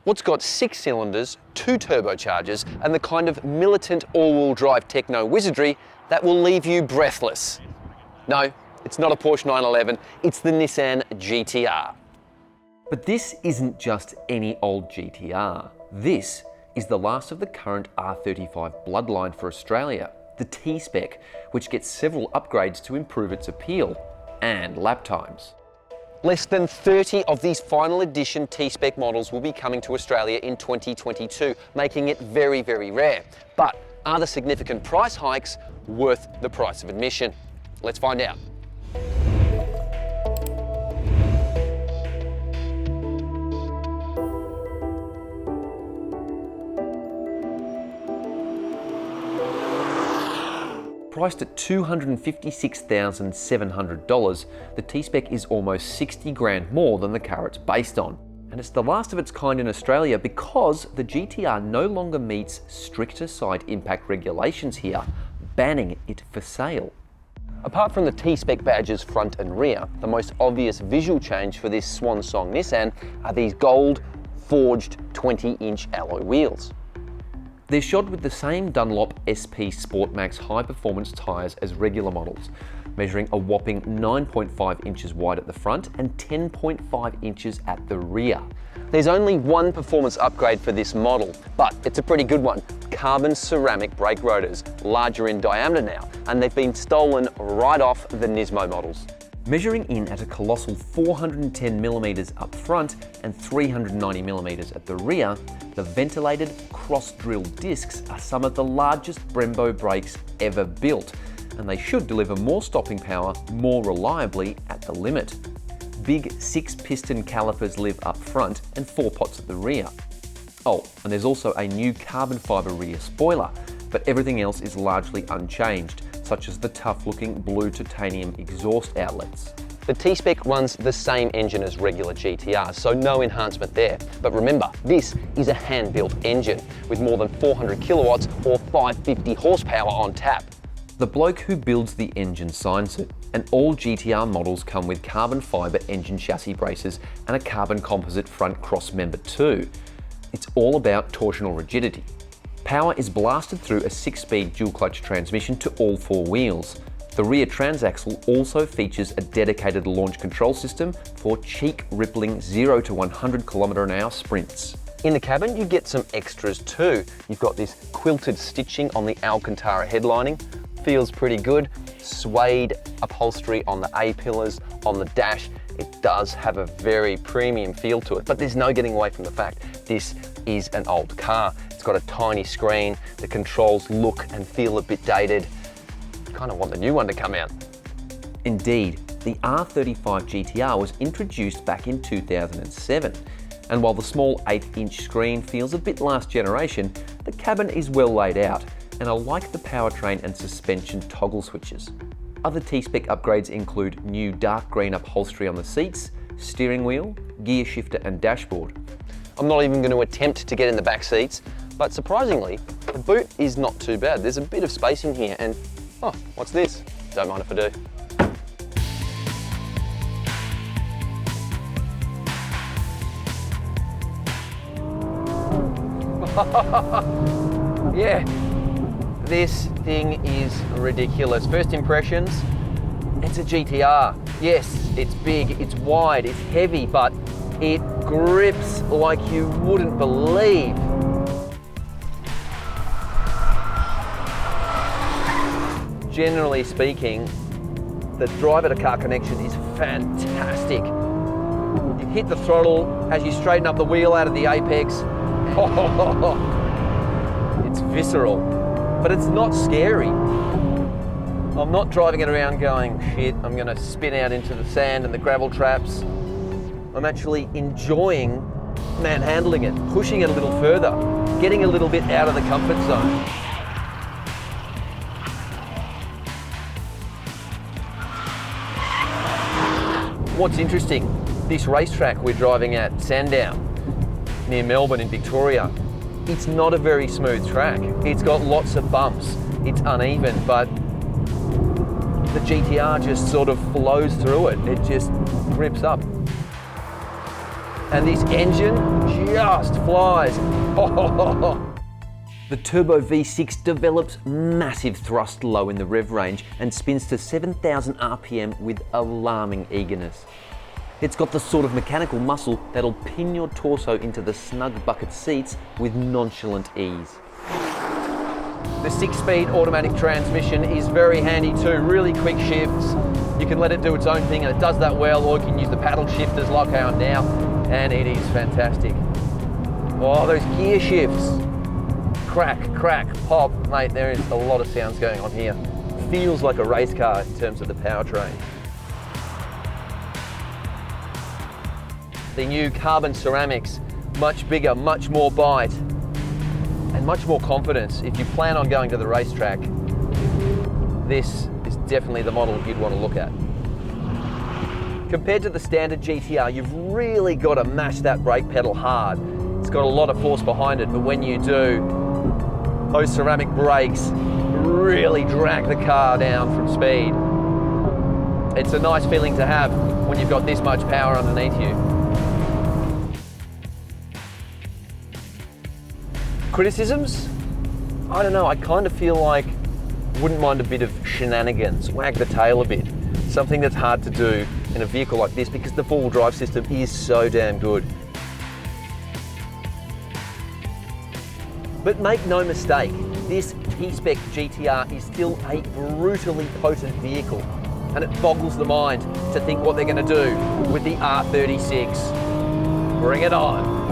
What's got 6 cylinders, 2 turbochargers, and the kind of militant all-wheel drive techno wizardry that will leave you breathless? No, it's not a Porsche 911, it's the Nissan GT-R. But this isn't just any old GT-R. This is the last of the current R35 bloodline for Australia, the T-Spec, which gets several upgrades to improve its appeal and lap times. Less than 30 of these final edition T-Spec models will be coming to Australia in 2022, making it very, very rare. But are the significant price hikes worth the price of admission? Let's find out. Priced at $256,700, the T-Spec is almost 60 grand more than the car it's based on. And it's the last of its kind in Australia because the GT-R no longer meets stricter side impact regulations here, banning it for sale. Apart from the T-Spec badges front and rear, the most obvious visual change for this swansong Nissan are these gold forged 20-inch alloy wheels. They're shod with the same Dunlop SP Sportmax high-performance tyres as regular models, measuring a whopping 9.5 inches wide at the front and 10.5 inches at the rear. There's only one performance upgrade for this model, but it's a pretty good one. Carbon ceramic brake rotors, larger in diameter now, and they've been stolen right off the Nismo models. Measuring in at a colossal 410mm up front and 390mm at the rear, the ventilated cross-drill discs are some of the largest Brembo brakes ever built, and they should deliver more stopping power more reliably at the limit. Big 6-piston calipers live up front and 4 pots at the rear. Oh, and there's also a new carbon fibre rear spoiler, but everything else is largely unchanged, such as the tough-looking blue titanium exhaust outlets. The T-Spec runs the same engine as regular GT-R, so no enhancement there. But remember, this is a hand-built engine with more than 400 kilowatts or 550 horsepower on tap. The bloke who builds the engine signs it, and all GT-R models come with carbon fibre engine chassis braces and a carbon composite front cross member too. It's all about torsional rigidity. Power is blasted through a 6-speed dual-clutch transmission to all 4 wheels. The rear transaxle also features a dedicated launch control system for cheek rippling 0 to 100 km/h sprints. In the cabin, you get some extras too. You've got this quilted stitching on the Alcantara headlining. Feels pretty good. Suede upholstery on the A-pillars, on the dash. It does have a very premium feel to it, but there's no getting away from the fact this is an old car. It's got a tiny screen, the controls look and feel a bit dated. Kind of want the new one to come out. Indeed, the R35 GT-R was introduced back in 2007, and while the small 8-inch screen feels a bit last generation, the cabin is well laid out, and I like the powertrain and suspension toggle switches. Other T-Spec upgrades include new dark green upholstery on the seats, steering wheel, gear shifter and dashboard. I'm not even going to attempt to get in the back seats, but surprisingly, the boot is not too bad. There's a bit of space in here and, oh, what's this? Don't mind if I do. Yeah, this thing is ridiculous. First impressions, it's a GT-R. Yes, it's big, it's wide, it's heavy, but it grips like you wouldn't believe. Generally speaking, the drive at a car connection is fantastic. You hit the throttle as you straighten up the wheel out of the apex. Oh, it's visceral, but it's not scary. I'm not driving it around going, shit, I'm gonna spin out into the sand and the gravel traps. I'm actually enjoying manhandling it, pushing it a little further, getting a little bit out of the comfort zone. What's interesting, this racetrack we're driving at, Sandown, near Melbourne in Victoria, it's not a very smooth track. It's got lots of bumps, it's uneven, but the GT-R just sort of flows through it. It just grips up. And this engine just flies. The turbo V6 develops massive thrust low in the rev range and spins to 7,000 RPM with alarming eagerness. It's got the sort of mechanical muscle that'll pin your torso into the snug bucket seats with nonchalant ease. The 6-speed automatic transmission is very handy too, really quick shifts. You can let it do its own thing and it does that well, or you can use the paddle shifters like I am now, and it is fantastic. Oh, those gear shifts. Crack, crack, pop. Mate, there is a lot of sounds going on here. Feels like a race car in terms of the powertrain. The new carbon ceramics, much bigger, much more bite, and much more confidence. If you plan on going to the racetrack, this is definitely the model you'd want to look at. Compared to the standard GT-R, you've really got to mash that brake pedal hard. It's got a lot of force behind it, but when you do, those ceramic brakes really drag the car down from speed. It's a nice feeling to have when you've got this much power underneath you. Criticisms? I don't know, I kind of feel like wouldn't mind a bit of shenanigans, wag the tail a bit. Something that's hard to do in a vehicle like this because the four-wheel drive system is so damn good. But make no mistake, this T-Spec GT-R is still a brutally potent vehicle, and it boggles the mind to think what they're going to do with the R36. Bring it on.